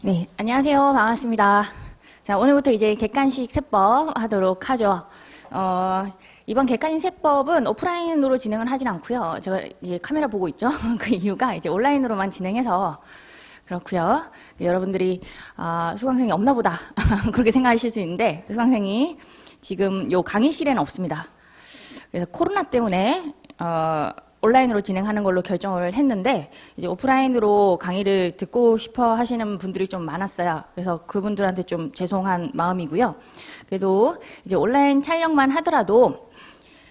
네, 안녕하세요. 반갑습니다. 자, 오늘부터 이제 객관식 세법 하도록 하죠. 이번 객관식 세법은 오프라인으로 진행을 하진 않고요. 제가 이제 카메라 보고 있죠. 그 이유가 이제 온라인으로만 진행해서 그렇고요. 여러분들이 수강생이 없나 보다 그렇게 생각하실 수 있는데 수강생이 지금 요 강의실에는 없습니다. 그래서 코로나 때문에 온라인으로 진행하는 걸로 결정을 했는데 이제 오프라인으로 강의를 듣고 싶어 하시는 분들이 좀 많았어요. 그래서 그분들한테 좀 죄송한 마음이고요. 그래도 이제 온라인 촬영만 하더라도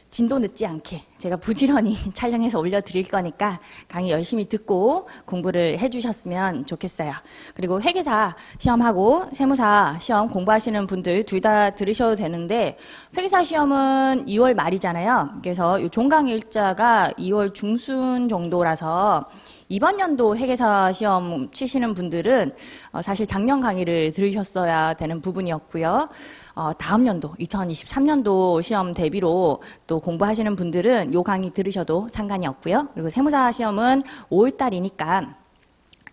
진도 늦지 않게 제가 부지런히 촬영해서 올려드릴 거니까 강의 열심히 듣고 공부를 해주셨으면 좋겠어요. 그리고 회계사 시험하고 세무사 시험 공부하시는 분들 둘 다 들으셔도 되는데 회계사 시험은 2월 말이잖아요. 그래서 이 종강 일자가 2월 중순 정도라서 이번 연도 회계사 시험 치시는 분들은 사실 작년 강의를 들으셨어야 되는 부분이었고요. 다음 연도 2023년도 시험 대비로 또 공부하시는 분들은 요 강의 들으셔도 상관이 없고요. 그리고 세무사 시험은 5월 달이니까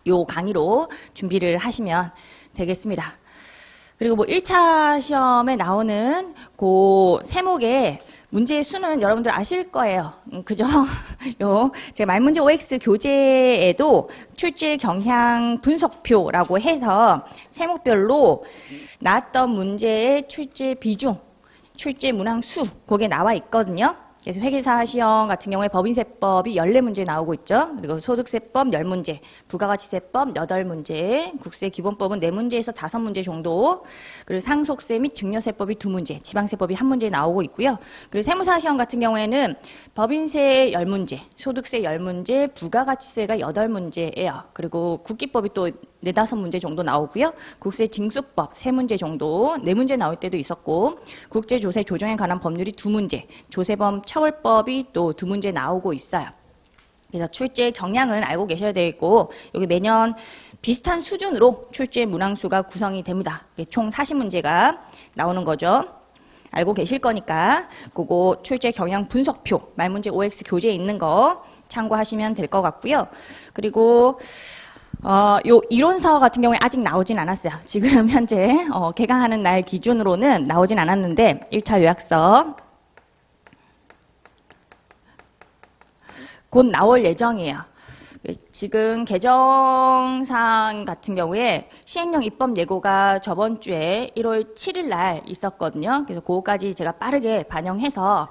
요 강의로 준비를 하시면 되겠습니다. 그리고 뭐 1차 시험에 나오는 그 세목의 문제의 수는 여러분들 아실 거예요. 그죠? 제가 말문제 OX 교재에도 출제 경향 분석표라고 해서 세목별로 나왔던 문제의 출제 비중, 출제 문항 수, 그게 나와 있거든요. 그래서 회계사 시험 같은 경우에 법인세법이 14문제 나오고 있죠. 그리고 소득세법 10문제, 부가가치세법 8문제, 국세기본법은 4문제에서 5문제 정도, 그리고 상속세 및 증여세법이 2문제, 지방세법이 1문제 나오고 있고요. 그리고 세무사 시험 같은 경우에는 법인세 10문제, 소득세 10문제, 부가가치세가 8문제예요. 그리고 국기법이 또 4, 5문제 정도 나오고요. 국세징수법 3문제 정도, 4문제 나올 때도 있었고, 국제조세 조정에 관한 법률이 2문제, 조세범 처벌법이 또 2문제 나오고 있어요. 그래서 출제 경향은 알고 계셔야 되겠고 여기 매년 비슷한 수준으로 출제 문항수가 구성이 됩니다. 총 40문제가 나오는 거죠. 알고 계실 거니까 그거 출제 경향 분석표 말문제 OX 교재에 있는 거 참고하시면 될 것 같고요. 그리고 요 이론서 같은 경우에 아직 나오진 않았어요. 지금 현재 개강하는 날 기준으로는 나오진 않았는데 1차 요약서 곧 나올 예정이에요. 지금 개정상 같은 경우에 시행령 입법 예고가 저번 주에 1월 7일 날 있었거든요. 그래서 그거까지 제가 빠르게 반영해서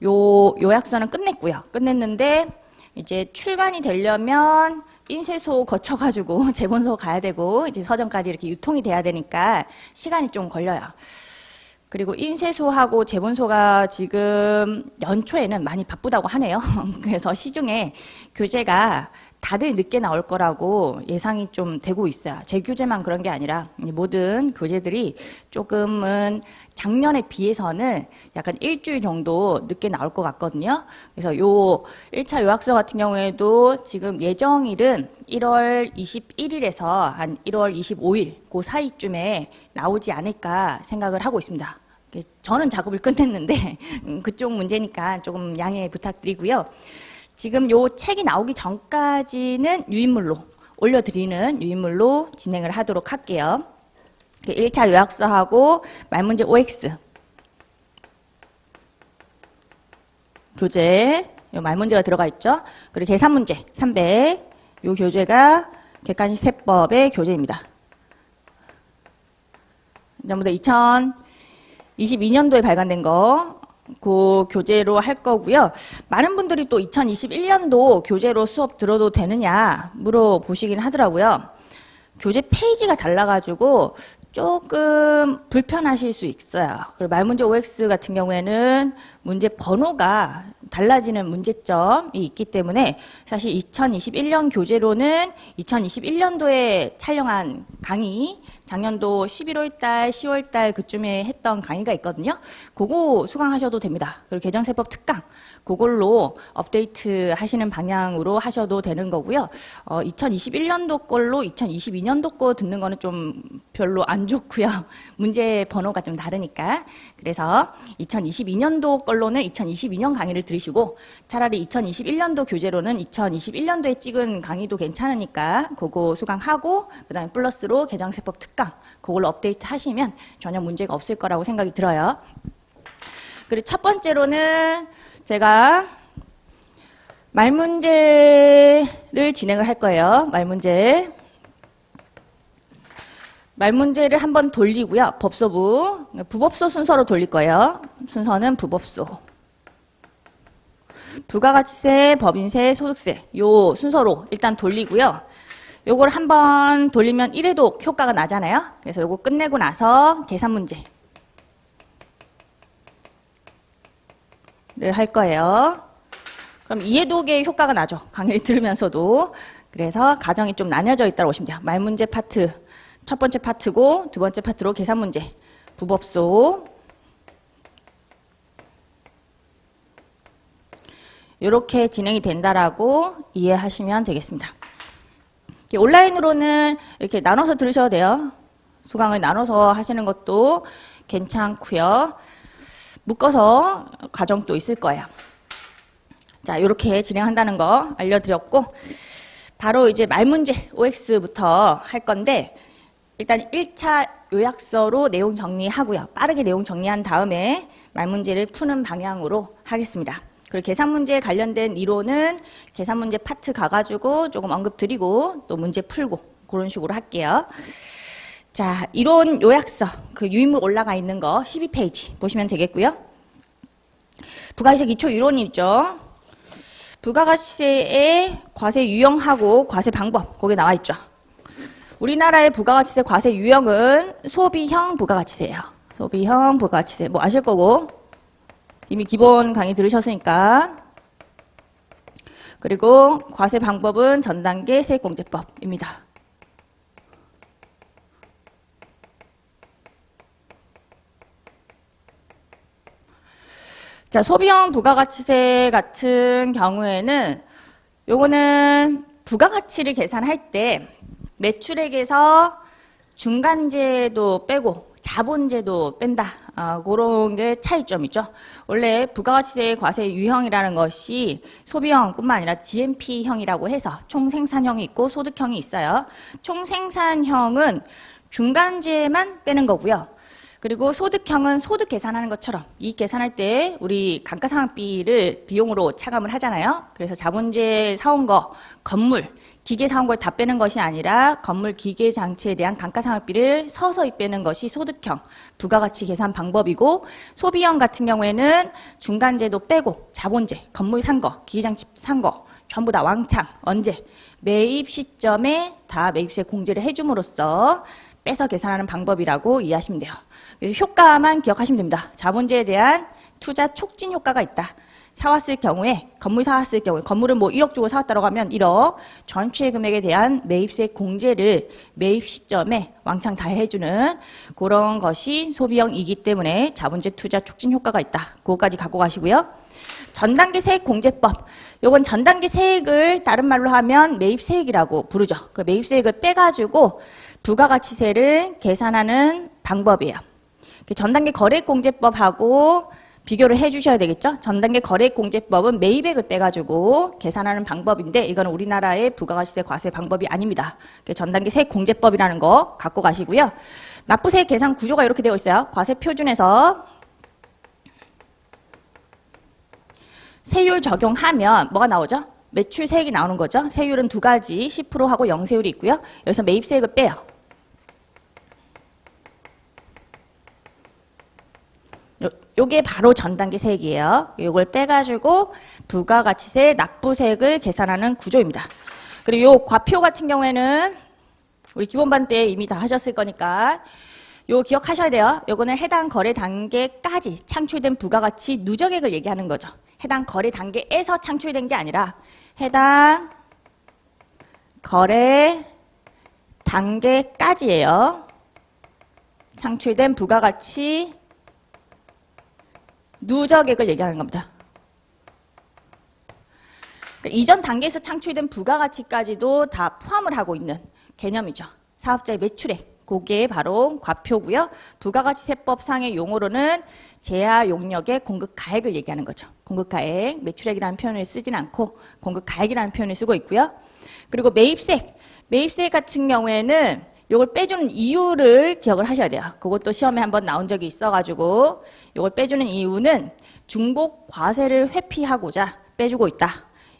요약서는 끝냈고요. 끝냈는데 이제 출간이 되려면 인쇄소 거쳐가지고 재본소 가야 되고 이제 서점까지 이렇게 유통이 돼야 되니까 시간이 좀 걸려요. 그리고 인쇄소하고 재본소가 지금 연초에는 많이 바쁘다고 하네요. 그래서 시중에 교재가 다들 늦게 나올 거라고 예상이 좀 되고 있어요. 제 교재만 그런 게 아니라 모든 교재들이 조금은 작년에 비해서는 약간 일주일 정도 늦게 나올 것 같거든요. 그래서 요 1차 요약서 같은 경우에도 지금 예정일은 1월 21일에서 한 1월 25일 그 사이쯤에 나오지 않을까 생각을 하고 있습니다. 저는 작업을 끝냈는데 그쪽 문제니까 조금 양해 부탁드리고요. 지금 요 책이 나오기 전까지는 유인물로 올려드리는 유인물로 진행을 하도록 할게요. 1차 요약서하고 말문제 OX 교재 요 말문제가 들어가 있죠. 그리고 계산문제 300 요 교재가 객관식 세법의 교재입니다. 전부 다 2022년도에 발간된 거 그 교재로 할 거고요. 많은 분들이 또 2021년도 교재로 수업 들어도 되느냐 물어보시긴 하더라고요. 교재 페이지가 달라가지고 조금 불편하실 수 있어요. 그리고 말문제 OX 같은 경우에는 문제 번호가 달라지는 문제점이 있기 때문에 사실 2021년 교재로는 2021년도에 촬영한 강의 작년도 11월 달, 10월 달 그쯤에 했던 강의가 있거든요. 그거 수강하셔도 됩니다. 그리고 개정세법 특강 그걸로 업데이트 하시는 방향으로 하셔도 되는 거고요. 2021년도 걸로 2022년도 거 듣는 거는 좀 별로 안 좋고요. 문제 번호가 좀 다르니까. 그래서 2022년도 걸로는 2022년 강의를 들으시면 들으시고 차라리 2021년도 교재로는 2021년도에 찍은 강의도 괜찮으니까 그거 수강하고 그다음에 플러스로 개정세법 특강 그걸로 업데이트 하시면 전혀 문제가 없을 거라고 생각이 들어요. 그리고 첫 번째로는 제가 말문제를 진행을 할 거예요. 말문제를 한번 돌리고요. 법소부, 부법소 순서로 돌릴 거예요. 순서는 부법소. 부가가치세, 법인세, 소득세 요 순서로 일단 돌리고요. 요걸 한번 돌리면 1회독 효과가 나잖아요. 그래서 요거 끝내고 나서 계산문제를 할 거예요. 그럼 2회독의 효과가 나죠. 강의를 들으면서도. 그래서 과정이 좀 나뉘어져 있다고 보시면 돼요. 말문제 파트 첫 번째 파트고 두 번째 파트로 계산문제, 부법소 이렇게 진행이 된다라고 이해하시면 되겠습니다. 온라인으로는 이렇게 나눠서 들으셔도 돼요. 수강을 나눠서 하시는 것도 괜찮고요. 묶어서 과정도 있을 거예요. 자, 이렇게 진행한다는 거 알려드렸고 바로 이제 말문제 OX부터 할 건데 일단 1차 요약서로 내용 정리하고요. 빠르게 내용 정리한 다음에 말문제를 푸는 방향으로 하겠습니다. 그리고 계산문제에 관련된 이론은 계산문제 파트 가가지고 조금 언급드리고 또 문제 풀고 그런 식으로 할게요. 자, 이론 요약서 그 유인물 올라가 있는 거 12페이지 보시면 되겠고요. 부가가치세 기초 이론이 있죠. 부가가치세의 과세 유형하고 과세 방법 거기 나와 있죠. 우리나라의 부가가치세 과세 유형은 소비형 부가가치세예요. 소비형 부가가치세 뭐 아실 거고 이미 기본 강의 들으셨으니까. 그리고 과세 방법은 전단계 세액공제법입니다. 자, 소비형 부가가치세 같은 경우에는 요거는 부가가치를 계산할 때 매출액에서 중간재도 빼고 자본재도 뺀다. 그런 게 차이점이죠. 원래 부가가치세 과세 유형이라는 것이 소비형뿐만 아니라 GMP형이라고 해서 총생산형이 있고 소득형이 있어요. 총생산형은 중간재만 빼는 거고요. 그리고 소득형은 소득 계산하는 것처럼 이익 계산할 때 우리 감가상각비를 비용으로 차감을 하잖아요. 그래서 자본재 사온 거, 건물, 기계 사온 걸 다 빼는 것이 아니라 건물, 기계, 장치에 대한 감가상각비를 서서히 빼는 것이 소득형, 부가가치 계산 방법이고 소비형 같은 경우에는 중간재도 빼고 자본재, 건물 산 거, 기계, 장치 산 거 전부 다 왕창, 언제? 매입 시점에 다 매입세 공제를 해줌으로써 빼서 계산하는 방법이라고 이해하시면 돼요. 그래서 효과만 기억하시면 됩니다. 자본재에 대한 투자 촉진 효과가 있다. 사왔을 경우에, 건물 사왔을 경우에, 건물을 뭐 1억 주고 사왔다고 하면 1억, 전체 금액에 대한 매입세 공제를 매입 시점에 왕창 다 해주는 그런 것이 소비형이기 때문에 자본재 투자 촉진 효과가 있다. 그거까지 갖고 가시고요. 전단계 세액공제법. 요건 전단계 세액을 다른 말로 하면 매입세액이라고 부르죠. 그 매입세액을 빼가지고 부가가치세를 계산하는 방법이에요. 전단계 거래액공제법하고 비교를 해주셔야 되겠죠. 전단계 거래액공제법은 매입액을 빼가지고 계산하는 방법인데 이거는 우리나라의 부가가치세 과세 방법이 아닙니다. 전단계 세액공제법이라는 거 갖고 가시고요. 납부세액 계산 구조가 이렇게 되어 있어요. 과세표준에서 세율 적용하면 뭐가 나오죠? 매출세액이 나오는 거죠. 세율은 두 가지, 10%하고 0세율이 있고요. 여기서 매입세액을 빼요. 요게 바로 전단계 세액이에요. 요걸 빼가지고 부가가치세 납부세액을 계산하는 구조입니다. 그리고 요 과표 같은 경우에는 우리 기본반 때 이미 다 하셨을 거니까 요 기억하셔야 돼요. 요거는 해당 거래 단계까지 창출된 부가가치 누적액을 얘기하는 거죠. 해당 거래 단계에서 창출된 게 아니라 해당 거래 단계까지예요. 창출된 부가가치 누적액을 얘기하는 겁니다. 그러니까 이전 단계에서 창출된 부가가치까지도 다 포함을 하고 있는 개념이죠. 사업자의 매출액, 그게 바로 과표고요. 부가가치세법상의 용어로는 제야 용역의 공급가액을 얘기하는 거죠. 공급가액, 매출액이라는 표현을 쓰진 않고 공급가액이라는 표현을 쓰고 있고요. 그리고 매입세액 같은 경우에는 이걸 빼주는 이유를 기억을 하셔야 돼요. 그것도 시험에 한번 나온 적이 있어가지고 이걸 빼주는 이유는 중복 과세를 회피하고자 빼주고 있다.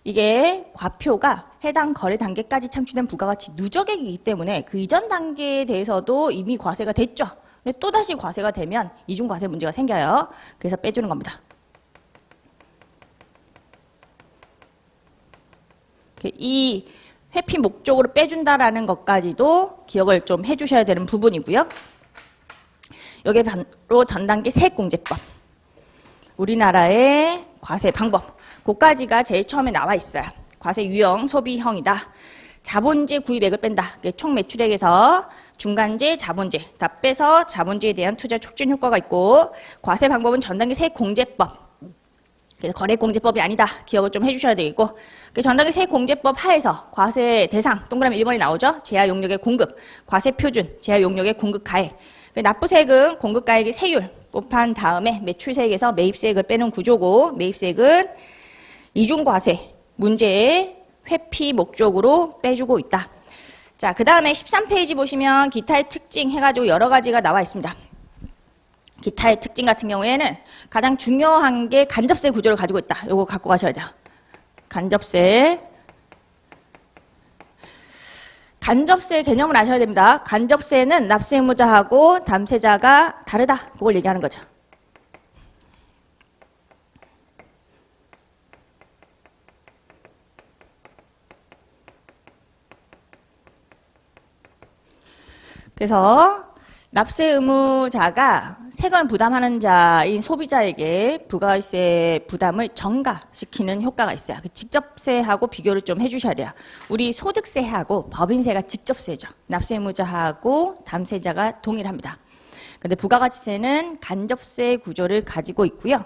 이게 과표가 해당 거래 단계까지 창출된 부가가치 누적액이기 때문에 그 이전 단계에 대해서도 이미 과세가 됐죠. 근데 또다시 과세가 되면 이중과세 문제가 생겨요. 그래서 빼주는 겁니다. 이 회피 목적으로 빼준다라는 것까지도 기억을 좀 해주셔야 되는 부분이고요. 여기 바로 전단계 세액공제법. 우리나라의 과세 방법. 그까지가 제일 처음에 나와 있어요. 과세 유형, 소비형이다. 자본재 구입액을 뺀다. 총 매출액에서 중간재, 자본재 다 빼서 자본재에 대한 투자 촉진 효과가 있고, 과세 방법은 전단계 세액공제법. 그래서 거래공제법이 아니다. 기억을 좀 해주셔야 되겠고, 전단계 세액공제법 하에서 과세 대상 동그라미 1번이 나오죠. 제야 용역의 공급, 과세 표준, 제야 용역의 공급 가액. 납부세액은 공급 가액의 세율 곱한 다음에 매출세액에서 매입세액을 빼는 구조고, 매입세액은 이중과세 문제의 회피 목적으로 빼주고 있다. 자, 그 다음에 13페이지 보시면 기타의 특징 해가지고 여러 가지가 나와 있습니다. 기타의 특징 같은 경우에는 가장 중요한 게 간접세 구조를 가지고 있다. 요거 갖고 가셔야 돼요. 간접세 개념을 아셔야 됩니다. 간접세는 납세 의무자하고 담세자가 다르다. 그걸 얘기하는 거죠. 그래서 납세 의무자가 세금을 부담하는 자인 소비자에게 부가세 부담을 전가시키는 효과가 있어요. 직접세하고 비교를 좀 해주셔야 돼요. 우리 소득세하고 법인세가 직접세죠. 납세 의무자하고 담세자가 동일합니다. 근데 부가가치세는 간접세 구조를 가지고 있고요.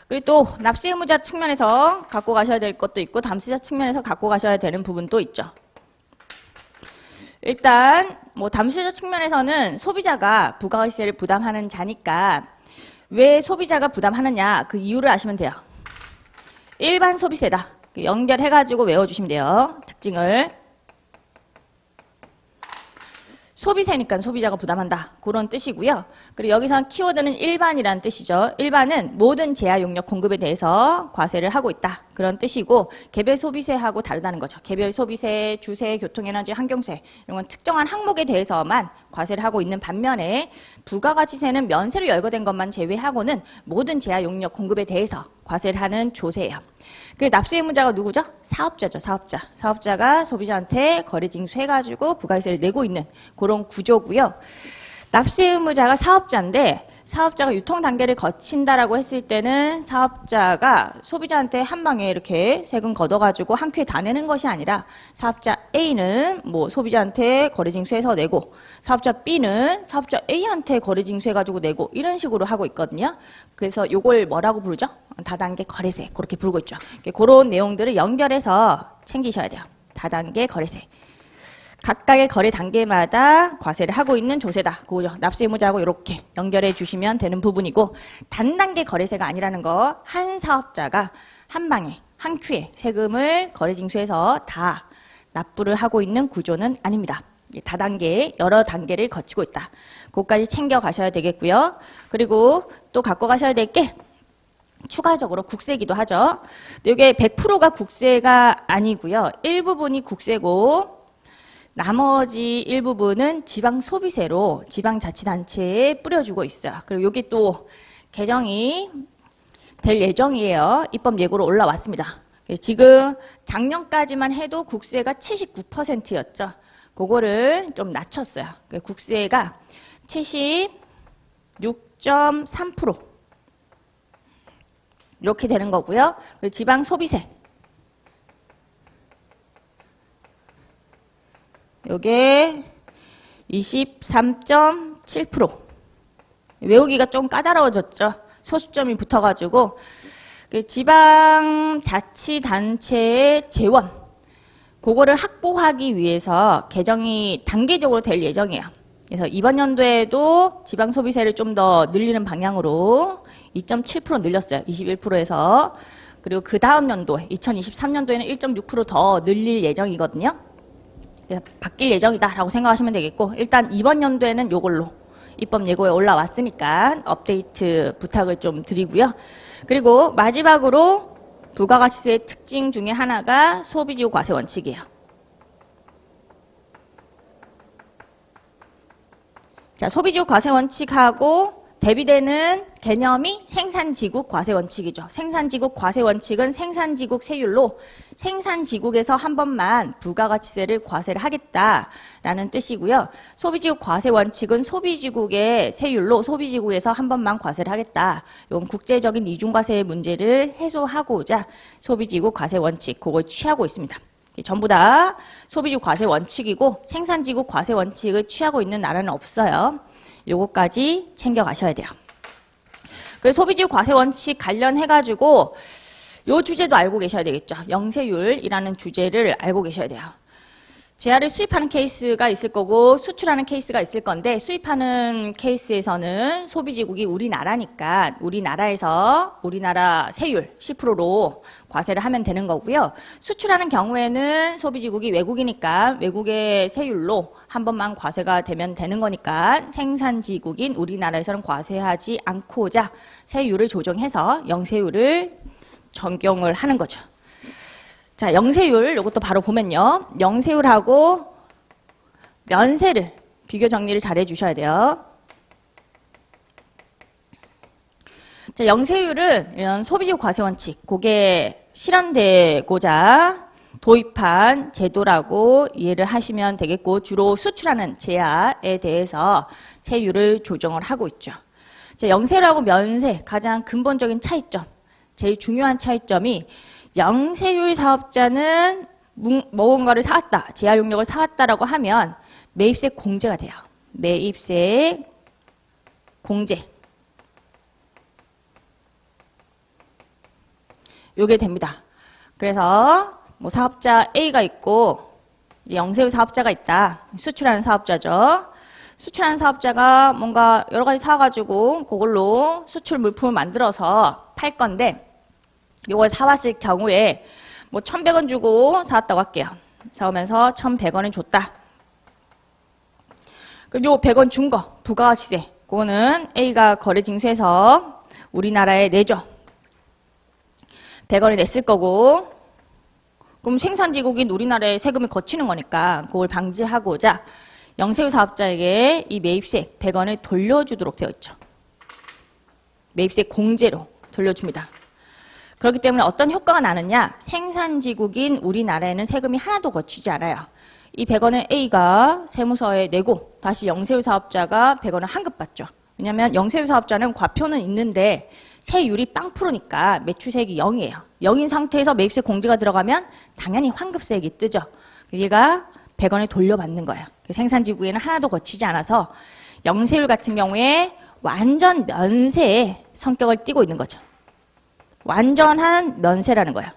그리고 또 납세 의무자 측면에서 갖고 가셔야 될 것도 있고 담세자 측면에서 갖고 가셔야 되는 부분도 있죠. 일단 담세자 측면에서는 소비자가 부가가치세를 부담하는 자니까 왜 소비자가 부담하느냐 그 이유를 아시면 돼요. 일반 소비세다. 연결해가지고 외워주시면 돼요. 특징을. 소비세니까 소비자가 부담한다. 그런 뜻이고요. 그리고 여기서 키워드는 일반이라는 뜻이죠. 일반은 모든 제야 용역 공급에 대해서 과세를 하고 있다. 그런 뜻이고 개별 소비세하고 다르다는 거죠. 개별 소비세, 주세, 교통에너지, 환경세 이런 건 특정한 항목에 대해서만 과세를 하고 있는 반면에 부가가치세는 면세로 열거된 것만 제외하고는 모든 제야 용역 공급에 대해서 과세를 하는 조세예요. 그 납세 의무자가 누구죠? 사업자죠. 사업자가 소비자한테 거래 징수해가지고 부가세를 내고 있는 그런 구조고요. 납세 의무자가 사업자인데 사업자가 유통 단계를 거친다라고 했을 때는 사업자가 소비자한테 한 방에 이렇게 세금 걷어가지고 한 큐에 다 내는 것이 아니라 사업자 A는 소비자한테 거래 징수해서 내고 사업자 B는 사업자 A한테 거래 징수해가지고 내고 이런 식으로 하고 있거든요. 그래서 요걸 뭐라고 부르죠? 다단계 거래세 그렇게 부르고 있죠. 그런 내용들을 연결해서 챙기셔야 돼요. 다단계 거래세. 각각의 거래 단계마다 과세를 하고 있는 조세다. 그거죠. 납세 의무자하고 이렇게 연결해 주시면 되는 부분이고 단단계 거래세가 아니라는 거 한 사업자가 한 방에 한 큐에 세금을 거래 징수해서 다 납부를 하고 있는 구조는 아닙니다. 다단계 여러 단계를 거치고 있다. 그것까지 챙겨 가셔야 되겠고요. 그리고 또 갖고 가셔야 될 게 추가적으로 국세기도 하죠. 이게 100%가 국세가 아니고요. 일부분이 국세고 나머지 일부분은 지방소비세로 지방자치단체에 뿌려주고 있어요. 그리고 여기 또 개정이 될 예정이에요. 입법 예고로 올라왔습니다. 지금 작년까지만 해도 국세가 79%였죠. 그거를 좀 낮췄어요. 국세가 76.3% 이렇게 되는 거고요. 지방소비세 요게 23.7%. 외우기가 좀 까다로워졌죠. 소수점이 붙어가지고 지방자치단체의 재원 그거를 확보하기 위해서 개정이 단계적으로 될 예정이에요. 그래서 이번 연도에도 지방 소비세를 좀 더 늘리는 방향으로 2.7% 늘렸어요. 21%에서. 그리고 그 다음 연도에 2023년도에는 1.6% 더 늘릴 예정이거든요. 그래서 바뀔 예정이다라고 생각하시면 되겠고, 일단 이번 연도에는 요걸로 입법 예고에 올라왔으니까 업데이트 부탁을 좀 드리고요. 그리고 마지막으로 부가가치세의 특징 중에 하나가 소비지구 과세 원칙이에요. 자, 소비지구 과세 원칙하고 대비되는 개념이 생산지국 과세 원칙이죠. 생산지국 과세 원칙은 생산지국 세율로 생산지국에서 한 번만 부가가치세를 과세를 하겠다라는 뜻이고요. 소비지국 과세 원칙은 소비지국의 세율로 소비지국에서 한 번만 과세를 하겠다. 이건 국제적인 이중과세의 문제를 해소하고자 소비지국 과세 원칙 그걸 취하고 있습니다. 전부 다 소비지국 과세 원칙이고 생산지국 과세 원칙을 취하고 있는 나라는 없어요. 요거까지 챙겨가셔야 돼요. 그래서 소비지구 과세 원칙 관련해가지고 요 주제도 알고 계셔야 되겠죠. 영세율이라는 주제를 알고 계셔야 돼요. 재화를 수입하는 케이스가 있을 거고 수출하는 케이스가 있을 건데 수입하는 케이스에서는 소비지국이 우리나라니까 우리나라에서 우리나라 세율 10%로 과세를 하면 되는 거고요. 수출하는 경우에는 소비지국이 외국이니까 외국의 세율로 한 번만 과세가 되면 되는 거니까 생산지국인 우리나라에서는 과세하지 않고자 세율을 조정해서 영세율을 적용을 하는 거죠. 자, 영세율 요것도 바로 보면요. 영세율하고 면세를 비교 정리를 잘 해주셔야 돼요. 자, 영세율은 이런 소비지구 과세 원칙 그게 실현되고자 도입한 제도라고 이해를 하시면 되겠고 주로 수출하는 제약에 대해서 세율을 조정을 하고 있죠. 자, 영세율하고 면세 가장 근본적인 차이점, 제일 중요한 차이점이 영세율 사업자는 무언가를 사왔다, 제야 용역을 사왔다라고 하면 매입세 공제가 돼요. 매입세 공제. 요게 됩니다. 그래서 뭐 사업자 A가 있고 이제 영세율 사업자가 있다. 수출하는 사업자죠. 수출하는 사업자가 뭔가 여러 가지 사가지고 그걸로 수출 물품을 만들어서 팔 건데 요걸 사왔을 경우에 뭐 1,100원 주고 사왔다고 할게요. 사오면서 1,100원을 줬다. 그럼 요 100원 준 거 부가가치세 그거는 A가 거래징수해서 우리나라에 내죠. 100원을 냈을 거고 그럼 생산지국인 우리나라에 세금이 거치는 거니까 그걸 방지하고자 영세율 사업자에게 이 매입세 100원을 돌려주도록 되어 있죠. 매입세 공제로 돌려줍니다. 그렇기 때문에 어떤 효과가 나느냐? 생산지국인 우리나라에는 세금이 하나도 거치지 않아요. 이 100원을 A가 세무서에 내고 다시 영세율 사업자가 100원을 환급받죠. 왜냐하면 영세율 사업자는 과표는 있는데 세율이 0%니까 매출세액이 0이에요. 0인 상태에서 매입세 공제가 들어가면 당연히 환급세액이 뜨죠. 얘가 100원을 돌려받는 거예요. 생산지국에는 하나도 거치지 않아서 영세율 같은 경우에 완전 면세의 성격을 띠고 있는 거죠. 완전한 면세라는 거예요.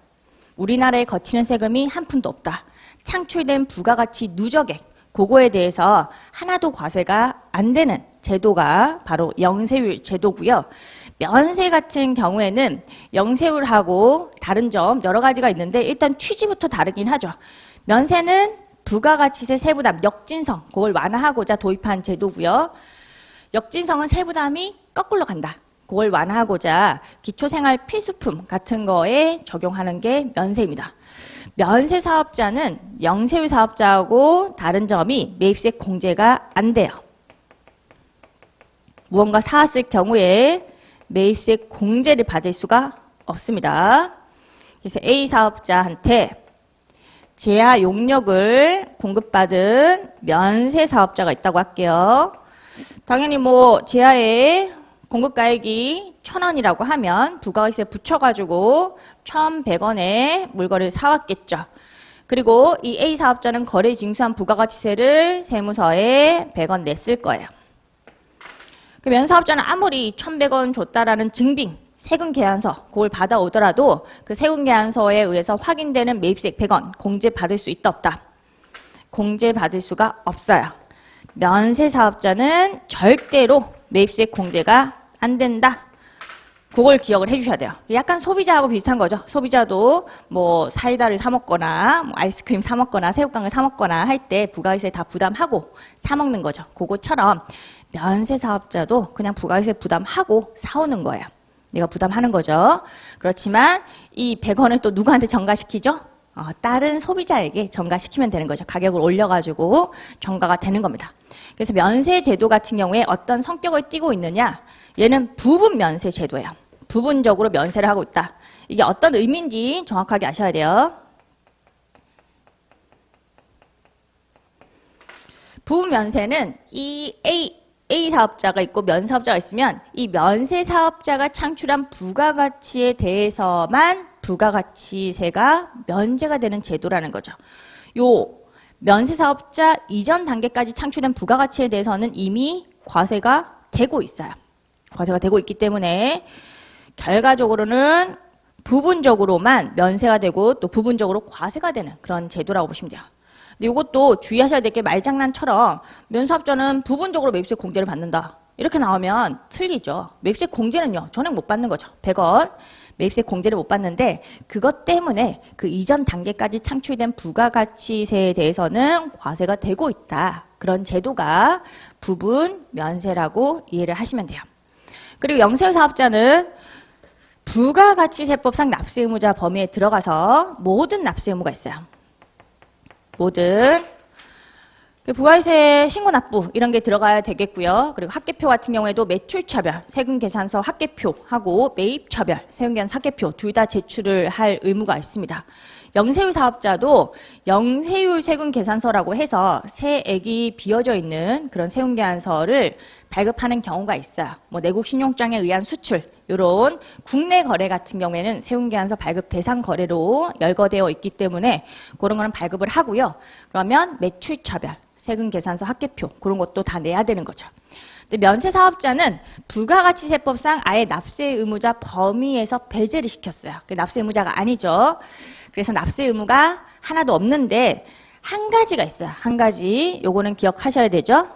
우리나라에 거치는 세금이 한 푼도 없다. 창출된 부가가치 누적액 그거에 대해서 하나도 과세가 안 되는 제도가 바로 영세율 제도고요. 면세 같은 경우에는 영세율하고 다른 점 여러 가지가 있는데 일단 취지부터 다르긴 하죠. 면세는 부가가치세 세부담 역진성 그걸 완화하고자 도입한 제도고요. 역진성은 세부담이 거꾸로 간다. 그걸 완화하고자 기초생활 필수품 같은 거에 적용하는 게 면세입니다. 면세 사업자는 영세율 사업자하고 다른 점이 매입세 공제가 안 돼요. 무언가 사왔을 경우에 매입세 공제를 받을 수가 없습니다. 그래서 A 사업자한테 제야 용역을 공급받은 면세 사업자가 있다고 할게요. 당연히 뭐 제야에 공급가액이 1,000원이라고 하면 부가가치세 붙여가지고 1,100원에 물건을 사왔겠죠. 그리고 이 A 사업자는 거래 징수한 부가가치세를 세무서에 100원 냈을 거예요. 그 면사업자는 아무리 1,100원 줬다라는 증빙, 세금 계산서 그걸 받아오더라도 그 세금 계산서에 의해서 확인되는 매입세 100원 공제 받을 수 있다 없다? 공제 받을 수가 없어요. 면세 사업자는 절대로 매입세 공제가 안 된다. 그걸 기억을 해주셔야 돼요. 약간 소비자하고 비슷한 거죠. 소비자도 뭐 사이다를 사 먹거나 뭐 아이스크림 사 먹거나 새우깡을 사 먹거나 할 때 부가세 다 부담하고 사 먹는 거죠. 그거처럼 면세 사업자도 그냥 부가세 부담하고 사오는 거예요. 내가 부담하는 거죠. 그렇지만 이 100원을 또 누구한테 전가시키죠? 다른 소비자에게 전가시키면 되는 거죠. 가격을 올려가지고 전가가 되는 겁니다. 그래서 면세 제도 같은 경우에 어떤 성격을 띠고 있느냐? 얘는 부분 면세 제도예요. 부분적으로 면세를 하고 있다. 이게 어떤 의미인지 정확하게 아셔야 돼요. 부분 면세는 이 A 사업자가 있고 면 사업자가 있으면 이 면세 사업자가 창출한 부가가치에 대해서만 부가가치세가 면제가 되는 제도라는 거죠. 요 면세 사업자 이전 단계까지 창출된 부가가치에 대해서는 이미 과세가 되고 있어요. 과세가 되고 있기 때문에 결과적으로는 부분적으로만 면세가 되고 또 부분적으로 과세가 되는 그런 제도라고 보시면 돼요. 근데 이것도 주의하셔야 될 게 말장난처럼 면사업자는 부분적으로 매입세 공제를 받는다. 이렇게 나오면 틀리죠. 매입세 공제는요. 전액 못 받는 거죠. 100원 매입세 공제를 못 받는데 그것 때문에 그 이전 단계까지 창출된 부가가치세에 대해서는 과세가 되고 있다. 그런 제도가 부분 면세라고 이해를 하시면 돼요. 그리고 영세율 사업자는 부가가치세법상 납세 의무자 범위에 들어가서 모든 납세 의무가 있어요. 모든 부가세 신고 납부 이런 게 들어가야 되겠고요. 그리고 합계표 같은 경우에도 매출처별 세금계산서 합계표하고 매입처별 세금계산서 합계표 둘 다 제출을 할 의무가 있습니다. 영세율 사업자도 영세율 세금계산서라고 해서 세액이 비어져 있는 그런 세금계산서를 발급하는 경우가 있어요. 뭐 내국 신용장에 의한 수출 이런 국내 거래 같은 경우에는 세금계산서 발급 대상 거래로 열거되어 있기 때문에 그런 거는 발급을 하고요. 그러면 매출처별 세금계산서 합계표 그런 것도 다 내야 되는 거죠. 근데 면세 사업자는 부가가치세법상 아예 납세 의무자 범위에서 배제를 시켰어요. 납세 의무자가 아니죠. 그래서 납세 의무가 하나도 없는데 한 가지가 있어요. 한 가지. 요거는 기억하셔야 되죠.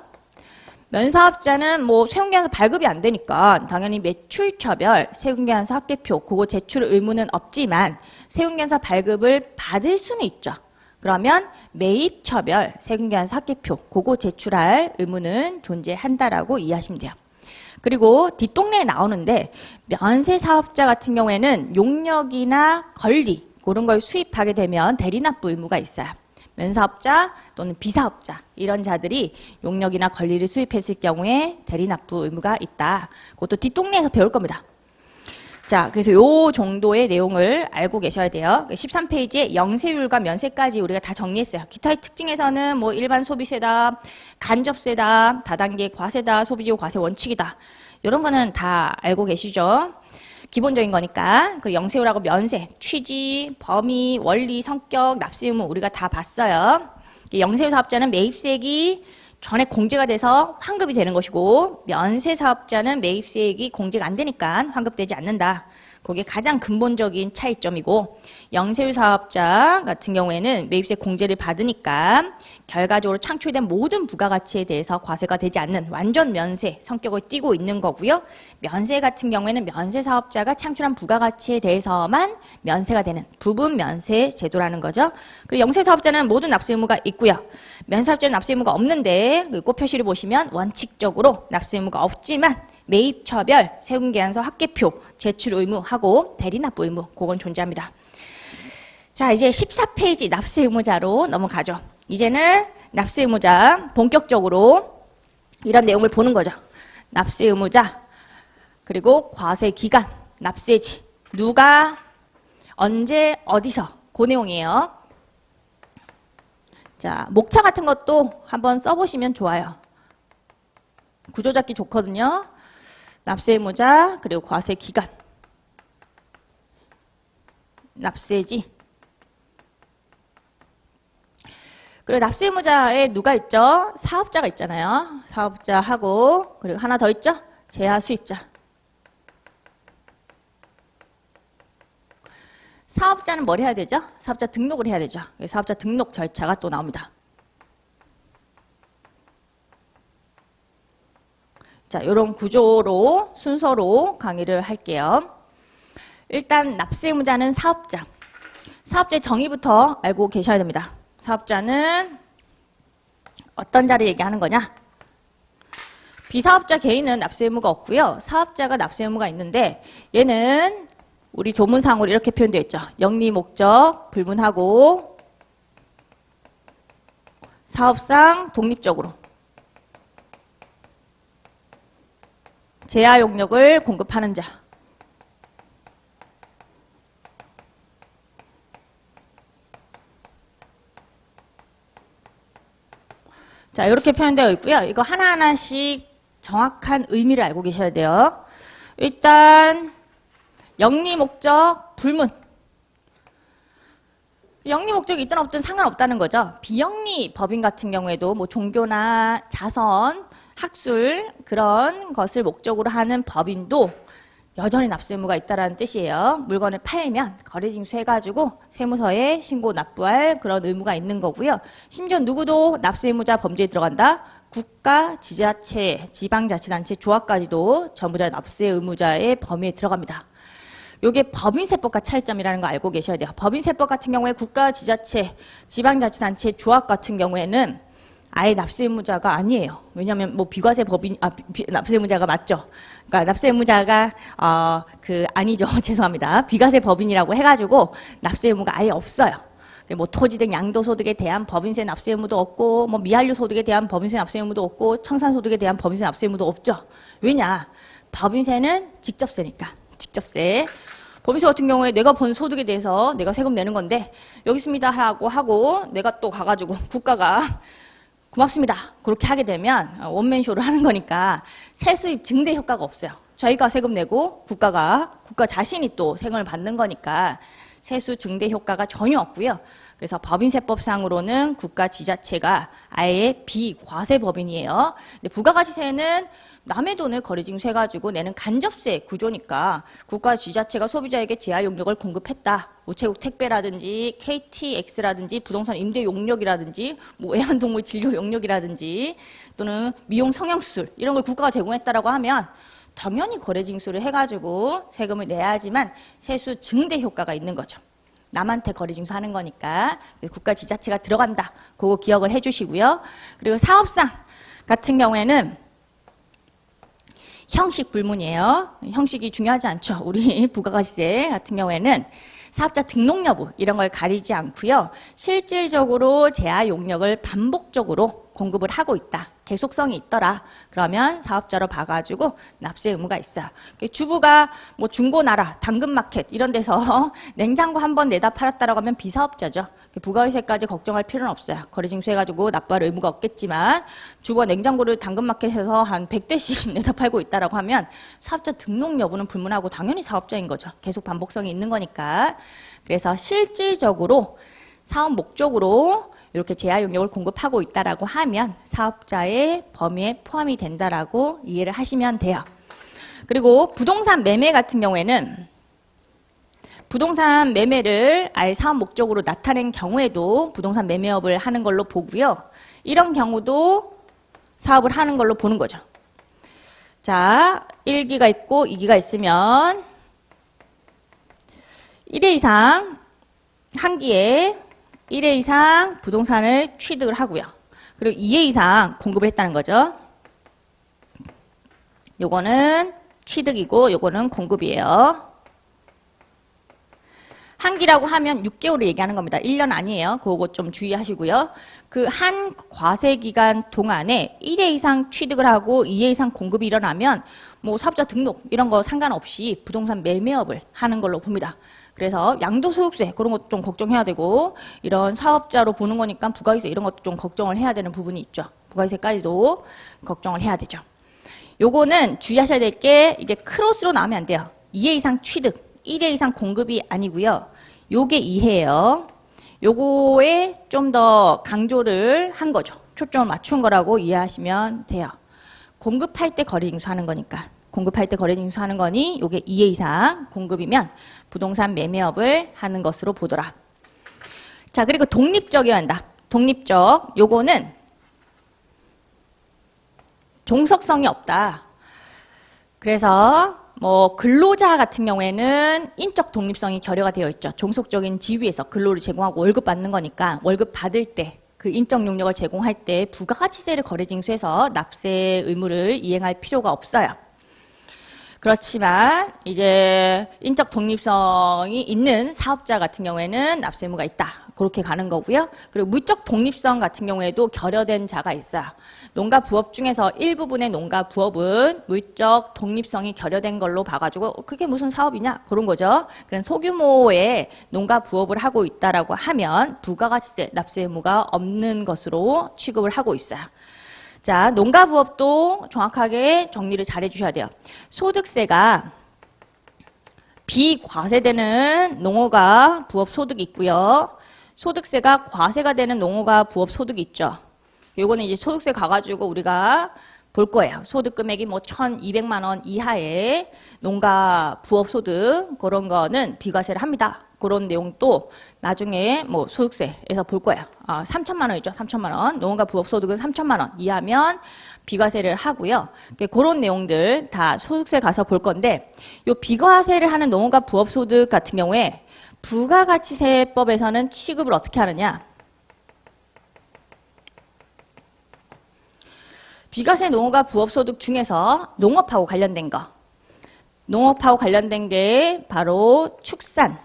면사업자는 뭐 세금계산서 발급이 안 되니까 당연히 매출처별 세금계산서 합계표 그거 제출 의무는 없지만 세금계산서 발급을 받을 수는 있죠. 그러면 매입처별 세금계산서 합계표 그거 제출할 의무는 존재한다라고 이해하시면 돼요. 그리고 뒷동네에 나오는데 면세 사업자 같은 경우에는 용역이나 권리 그런 걸 수입하게 되면 대리납부 의무가 있어요. 면사업자 또는 비사업자 이런 자들이 용역이나 권리를 수입했을 경우에 대리납부 의무가 있다. 그것도 뒷동네에서 배울 겁니다. 자, 그래서 요 정도의 내용을 알고 계셔야 돼요. 13페이지에 영세율과 면세까지 우리가 다 정리했어요. 기타의 특징에서는 뭐 일반 소비세다, 간접세다, 다단계 과세다, 소비지구 과세 원칙이다. 이런 거는 다 알고 계시죠? 기본적인 거니까. 그리고 영세율하고 면세, 취지, 범위, 원리, 성격, 납세 의무 우리가 다 봤어요. 영세율 사업자는 매입세액이 전액 공제가 돼서 환급이 되는 것이고 면세 사업자는 매입세액이 공제가 안 되니까 환급되지 않는다. 그게 가장 근본적인 차이점이고 영세율 사업자 같은 경우에는 매입세 공제를 받으니까 결과적으로 창출된 모든 부가가치에 대해서 과세가 되지 않는 완전 면세 성격을 띠고 있는 거고요. 면세 같은 경우에는 면세 사업자가 창출한 부가가치에 대해서만 면세가 되는 부분 면세 제도라는 거죠. 그리고 영세 사업자는 모든 납세 의무가 있고요. 면세 사업자는 납세 의무가 없는데 그 꼭 표시를 보시면 원칙적으로 납세 의무가 없지만 매입처별, 세금계산서 합계표, 제출 의무하고 대리납부 의무 그건 존재합니다. 자, 이제 14페이지 납세 의무자로 넘어가죠. 이제는 납세 의무자 본격적으로 이런 내용을 보는 거죠. 납세 의무자 그리고 과세 기간, 납세지 누가 언제 어디서 그 내용이에요. 자, 목차 같은 것도 한번 써보시면 좋아요. 구조 잡기 좋거든요. 납세 의무자 그리고 과세 기간, 납세지. 그리고 납세 의무자에 누가 있죠? 사업자가 있잖아요. 사업자하고 그리고 하나 더 있죠? 재하 수입자. 사업자는 뭘 해야 되죠? 사업자 등록을 해야 되죠. 사업자 등록 절차가 또 나옵니다. 자, 이런 구조로 순서로 강의를 할게요. 일단 납세 의무자는 사업자. 사업자의 정의부터 알고 계셔야 됩니다. 사업자는 어떤 자를 얘기하는 거냐? 비사업자 개인은 납세 의무가 없고요. 사업자가 납세 의무가 있는데 얘는 우리 조문상으로 이렇게 표현되어 있죠. 영리 목적 불문하고 사업상 독립적으로 재하 용역을 공급하는 자. 자, 이렇게 표현되어 있고요. 이거 하나하나씩 정확한 의미를 알고 계셔야 돼요. 일단 영리 목적 불문. 영리 목적이 있든 없든 상관없다는 거죠. 비영리 법인 같은 경우에도 뭐 종교나 자선, 학술 그런 것을 목적으로 하는 법인도 여전히 납세 의무가 있다는 뜻이에요. 물건을 팔면 거래징수 해가지고 세무서에 신고 납부할 그런 의무가 있는 거고요. 심지어 누구도 납세 의무자 범죄에 들어간다. 국가, 지자체, 지방자치단체, 조합까지도 전부 다 납세 의무자의 범위에 들어갑니다. 이게 법인세법과 차이점이라는 거 알고 계셔야 돼요. 법인세법 같은 경우에 국가, 지자체, 지방자치단체, 조합 같은 경우에는 아예 납세 의무자가 아니에요. 왜냐하면 뭐 비과세 법인 납세 의무자가 맞죠. 그러니까 납세 의무자가 아니죠. 죄송합니다. 비과세 법인이라고 해가지고 납세 의무가 아예 없어요. 뭐 토지 등 양도소득에 대한 법인세 납세 의무도 없고 뭐 미한류 소득에 대한 법인세 납세 의무도 없고 청산소득에 대한 법인세 납세 의무도 없죠. 왜냐? 법인세는 직접세니까. 직접세. 법인세 같은 경우에 내가 번 소득에 대해서 내가 세금 내는 건데 여기 있습니다 하라고 하고 내가 또 가가지고 국가가 고맙습니다. 그렇게 하게 되면 원맨쇼를 하는 거니까 세수입 증대 효과가 없어요. 저희가 세금 내고 국가 자신이 또 세금을 받는 거니까 세수 증대 효과가 전혀 없고요. 그래서 법인세법상으로는 국가 지자체가 아예 비과세 법인이에요. 근데 부가가치세는 남의 돈을 거래징수해가지고 내는 간접세 구조니까 국가 지자체가 소비자에게 재하 용역을 공급했다. 우체국 택배라든지 KTX라든지 부동산 임대 용역이라든지 뭐 애완동물 진료 용역이라든지 또는 미용 성형수술 이런 걸 국가가 제공했다라고 하면 당연히 거래징수를 해가지고 세금을 내야지만 세수 증대 효과가 있는 거죠. 남한테 거래징수하는 거니까 국가 지자체가 들어간다. 그거 기억을 해주시고요. 그리고 사업상 같은 경우에는 형식 불문이에요. 형식이 중요하지 않죠. 우리 부가가치세 같은 경우에는 사업자 등록 여부 이런 걸 가리지 않고요. 실질적으로 재하 용역을 반복적으로 공급을 하고 있다. 계속성이 있더라. 그러면 사업자로 봐가지고 납세 의무가 있어요. 주부가 뭐 중고나라, 당근마켓 이런 데서 냉장고 한 번 내다 팔았다라고 하면 비사업자죠. 부가세까지 걱정할 필요는 없어요. 거래징수 해가지고 납부할 의무가 없겠지만 주부가 냉장고를 당근마켓에서 한 100대씩 내다 팔고 있다라고 하면 사업자 등록 여부는 불문하고 당연히 사업자인 거죠. 계속 반복성이 있는 거니까. 그래서 실질적으로 사업 목적으로 이렇게 재하 용역을 공급하고 있다라고 하면 사업자의 범위에 포함이 된다라고 이해를 하시면 돼요. 그리고 부동산 매매 같은 경우에는 부동산 매매를 아예 사업 목적으로 나타낸 경우에도 부동산 매매업을 하는 걸로 보고요. 이런 경우도 사업을 하는 걸로 보는 거죠. 자, 1기가 있고 2기가 있으면 1회 이상 한 기에 1회 이상 부동산을 취득을 하고요. 그리고 2회 이상 공급을 했다는 거죠. 요거는 취득이고 요거는 공급이에요. 한 기라고 하면 6개월을 얘기하는 겁니다. 1년 아니에요. 그거 좀 주의하시고요. 그 한 과세 기간 동안에 1회 이상 취득을 하고 2회 이상 공급이 일어나면 뭐 사업자 등록 이런 거 상관없이 부동산 매매업을 하는 걸로 봅니다. 그래서 양도소득세 그런 것도 좀 걱정해야 되고 이런 사업자로 보는 거니까 부가세세 이런 것도 좀 걱정을 해야 되는 부분이 있죠. 부가세까지도 걱정을 해야 되죠. 요거는 주의하셔야 될 게 이게 크로스로 나오면 안 돼요. 2회 이상 취득, 1회 이상 공급이 아니고요. 요게 2회예요. 요거에 좀 더 강조를 한 거죠. 초점을 맞춘 거라고 이해하시면 돼요. 공급할 때 거래징수하는 거니까. 공급할 때 거래징수하는 거니 요게 2회 이상 공급이면 부동산 매매업을 하는 것으로 보더라. 자, 그리고 독립적이어야 한다. 독립적 요거는 종속성이 없다. 그래서 뭐 근로자 같은 경우에는 인적 독립성이 결여가 되어 있죠. 종속적인 지위에서 근로를 제공하고 월급 받는 거니까 월급 받을 때 그 인적 용역을 제공할 때 부가가치세를 거래징수해서 납세 의무를 이행할 필요가 없어요. 그렇지만 이제 인적 독립성이 있는 사업자 같은 경우에는 납세 의무가 있다. 그렇게 가는 거고요. 그리고 물적 독립성 같은 경우에도 결여된 자가 있어요. 농가 부업 중에서 일부분의 농가 부업은 물적 독립성이 결여된 걸로 봐가지고 그게 무슨 사업이냐 그런 거죠. 그런 소규모의 농가 부업을 하고 있다라고 하면 부가가치세 납세 의무가 없는 것으로 취급을 하고 있어요. 자, 농가 부업도 정확하게 정리를 잘 해주셔야 돼요. 소득세가 비과세되는 농어가 부업 소득이 있고요. 소득세가 과세가 되는 농어가 부업 소득이 있죠. 요거는 이제 소득세 가가지고 우리가 볼 거예요. 소득 금액이 뭐 1,200만 원 이하의 농가 부업 소득 그런 거는 비과세를 합니다. 그런 내용도 나중에 뭐 소득세에서 볼 거예요. 3천만 원이죠. 3천만 원. 농가 부업 소득은 3천만 원 이하면 비과세를 하고요. 그런 내용들 다 소득세 가서 볼 건데 요 비과세를 하는 농가 부업 소득 같은 경우에 부가가치세법에서는 취급을 어떻게 하느냐? 비과세 농어가 부업소득 중에서 농업하고 관련된 거. 농업하고 관련된 게 바로 축산,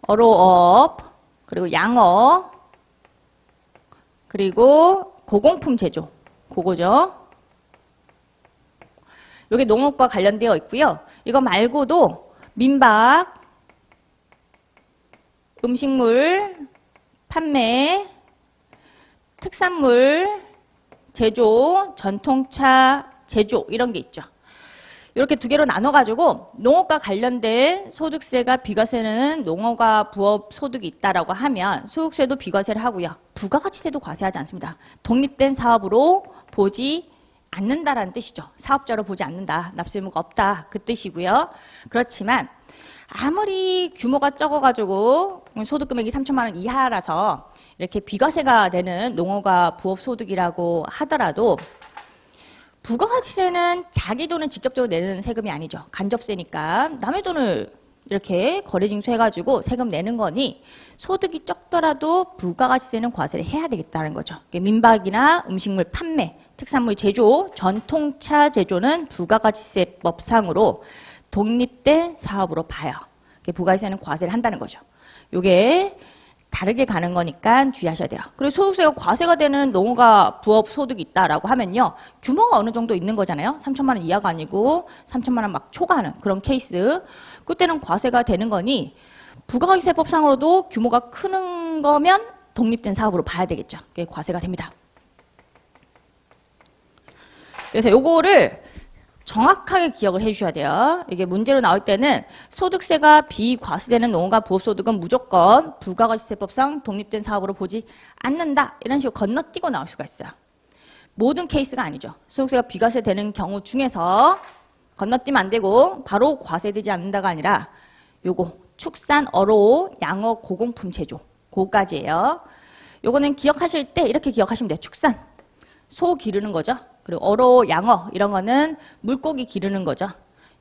어로업, 그리고 양업, 그리고 고공품 제조. 그거죠. 이게 농업과 관련되어 있고요. 이거 말고도 민박, 음식물, 판매, 특산물, 제조, 전통차, 제조 이런 게 있죠. 이렇게 두 개로 나눠가지고 농업과 관련된 소득세가 비과세는 농어가 부업 소득이 있다라고 하면 소득세도 비과세를 하고요. 부가가치세도 과세하지 않습니다. 독립된 사업으로 보지 않는다라는 뜻이죠. 사업자로 보지 않는다. 납세 의무가 없다. 그 뜻이고요. 그렇지만 아무리 규모가 적어가지고 소득 금액이 3천만 원 이하라서 이렇게 비과세가 되는 농어가 부업 소득이라고 하더라도 부가가치세는 자기 돈을 직접적으로 내는 세금이 아니죠. 간접세니까 남의 돈을 이렇게 거래징수해가지고 세금 내는 거니 소득이 적더라도 부가가치세는 과세를 해야 되겠다는 거죠. 민박이나 음식물 판매, 특산물 제조, 전통차 제조는 부가가치세법상으로 독립된 사업으로 봐요. 부가가치세는 과세를 한다는 거죠. 요게 다르게 가는 거니까 주의하셔야 돼요. 그리고 소득세가 과세가 되는 농어가 부업 소득이 있다라고 하면요. 규모가 어느 정도 있는 거잖아요. 3천만 원 이하가 아니고 3천만 원 막 초과하는 그런 케이스. 그때는 과세가 되는 거니 부가가치세법상으로도 규모가 크는 거면 독립된 사업으로 봐야 되겠죠. 그게 과세가 됩니다. 그래서 요거를 정확하게 기억을 해주셔야 돼요. 이게 문제로 나올 때는 소득세가 비과세되는 농어가 부업소득은 무조건 부가가치세법상 독립된 사업으로 보지 않는다. 이런 식으로 건너뛰고 나올 수가 있어요. 모든 케이스가 아니죠. 소득세가 비과세되는 경우 중에서 건너뛰면 안 되고 바로 과세되지 않는다가 아니라 요거 축산, 어로, 양어, 고공품 제조 그거까지예요. 요거는 기억하실 때 이렇게 기억하시면 돼요. 축산, 소 기르는 거죠. 그리고 어로, 양어 이런 거는 물고기 기르는 거죠.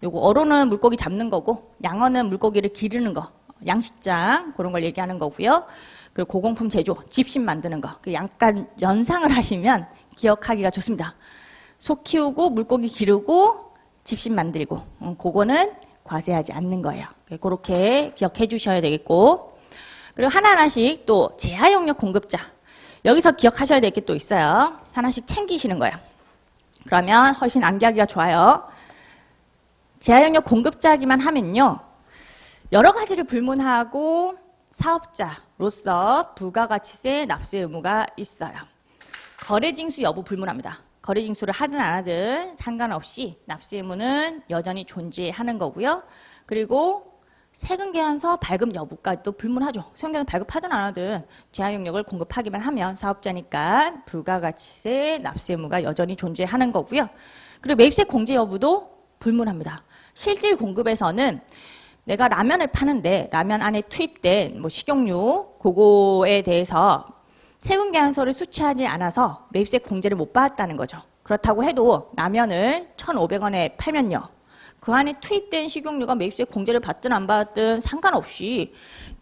요거 어로는 물고기 잡는 거고 양어는 물고기를 기르는 거. 양식장 그런 걸 얘기하는 거고요. 그리고 고공품 제조, 집신 만드는 거. 약간 연상을 하시면 기억하기가 좋습니다. 소 키우고 물고기 기르고 집신 만들고 그거는 과세하지 않는 거예요. 그렇게 기억해 주셔야 되겠고 그리고 하나하나씩 또 제하영역 공급자 여기서 기억하셔야 될 게 또 있어요. 하나씩 챙기시는 거예요. 그러면 훨씬 암기하기가 좋아요. 제하영역 공급자기만 하면요. 여러 가지를 불문하고 사업자로서 부가가치세 납세 의무가 있어요. 거래징수 여부 불문합니다. 거래징수를 하든 안 하든 상관없이 납세 의무는 여전히 존재하는 거고요. 그리고 세금계산서 발급 여부까지도 불문하죠. 세금계산 발급하든 안 하든 제하영역을 공급하기만 하면 사업자니까 부가가치세 납세 의무가 여전히 존재하는 거고요. 그리고 매입세 공제 여부도 불문합니다. 실질 공급에서는 내가 라면을 파는데 라면 안에 투입된 뭐 식용유 그거에 대해서 세금계산서를 수취하지 않아서 매입세 공제를 못 받았다는 거죠. 그렇다고 해도 라면을 1,500원에 팔면요. 그 안에 투입된 식용유가 매입세 공제를 받든 안 받든 상관없이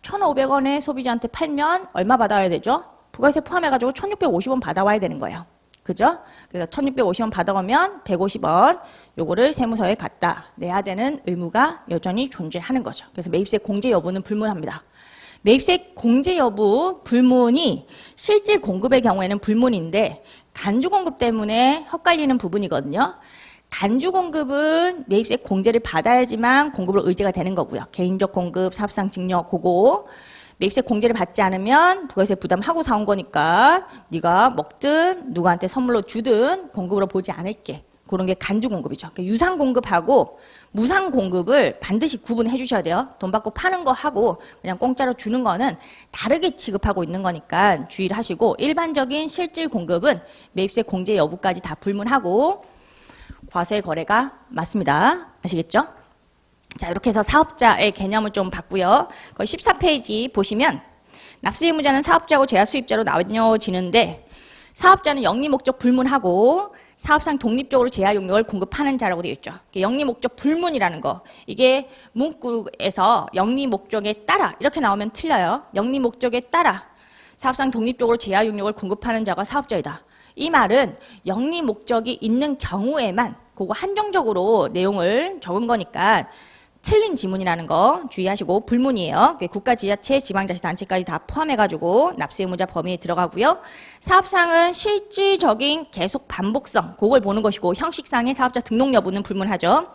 1,500원에 소비자한테 팔면 얼마 받아야 되죠? 부가세 포함해가지고 1,650원 받아와야 되는 거예요. 그죠? 그래서 1,650원 받아오면 150원 요거를 세무서에 갖다 내야 되는 의무가 여전히 존재하는 거죠. 그래서 매입세 공제 여부는 불문합니다. 매입세 공제 여부 불문이 실질 공급의 경우에는 불문인데 간주 공급 때문에 헛갈리는 부분이거든요. 간주 공급은 매입세 공제를 받아야지만 공급으로 의제가 되는 거고요. 개인적 공급, 사업상 증여, 그거 매입세 공제를 받지 않으면 부가세 부담하고 사온 거니까 네가 먹든 누구한테 선물로 주든 공급으로 보지 않을게. 그런 게 간주 공급이죠. 그러니까 유상 공급하고 무상 공급을 반드시 구분해 주셔야 돼요. 돈 받고 파는 거 하고 그냥 공짜로 주는 거는 다르게 취급하고 있는 거니까 주의를 하시고 일반적인 실질 공급은 매입세 공제 여부까지 다 불문하고 과세 거래가 맞습니다. 아시겠죠? 자, 이렇게 해서 사업자의 개념을 좀 봤고요. 거기 14페이지 보시면 납세 의무자는 사업자고 제야 수입자로 나뉘어지는데 사업자는 영리 목적 불문하고 사업상 독립적으로 제야 용역을 공급하는 자라고 되어 있죠. 영리 목적 불문이라는 거. 이게 문구에서 영리 목적에 따라 이렇게 나오면 틀려요. 영리 목적에 따라 사업상 독립적으로 제야 용역을 공급하는 자가 사업자이다. 이 말은 영리 목적이 있는 경우에만 그거 한정적으로 내용을 적은 거니까 틀린 지문이라는 거 주의하시고 불문이에요. 국가, 지자체, 지방자치단체까지 다 포함해가지고 납세 의무자 범위에 들어가고요. 사업상은 실질적인 계속 반복성 그걸 보는 것이고 형식상의 사업자 등록 여부는 불문하죠.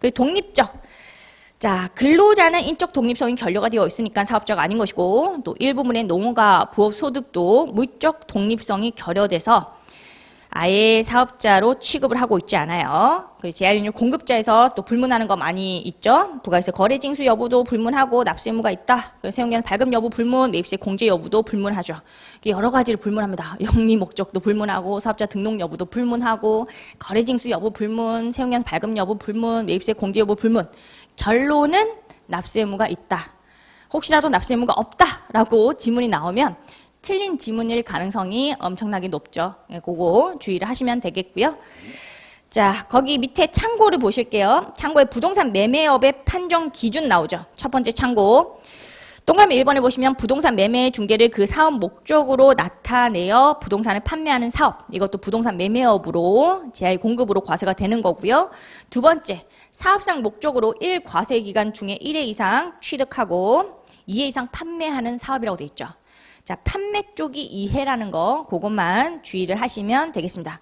그리고 독립적 자, 근로자는 인적 독립성이 결여가 되어 있으니까 사업자가 아닌 것이고 또 일부분의 농가 부업 소득도 물적 독립성이 결여돼서 아예 사업자로 취급을 하고 있지 않아요. 그리고 제야윤율 공급자에서 또 불문하는 거 많이 있죠. 부가세 거래 징수 여부도 불문하고 납세 의무가 있다. 세운계산 발급 여부 불문, 매입세 공제 여부도 불문하죠. 여러 가지를 불문합니다. 영리 목적도 불문하고 사업자 등록 여부도 불문하고 거래 징수 여부 불문, 세운계산 발급 여부 불문, 매입세 공제 여부 불문. 결론은 납세 의무가 있다. 혹시라도 납세 의무가 없다라고 지문이 나오면 틀린 지문일 가능성이 엄청나게 높죠. 그거 주의를 하시면 되겠고요. 자, 거기 밑에 창고를 보실게요. 창고에 부동산 매매업의 판정 기준 나오죠. 첫 번째 창고. 동그라미 1번에 보시면 부동산 매매 중개를 그 사업 목적으로 나타내어 부동산을 판매하는 사업. 이것도 부동산 매매업으로 제야의 공급으로 과세가 되는 거고요. 두 번째, 사업상 목적으로 1과세 기간 중에 1회 이상 취득하고 2회 이상 판매하는 사업이라고 되어 있죠. 자, 판매 쪽이 2회라는 거 그것만 주의를 하시면 되겠습니다.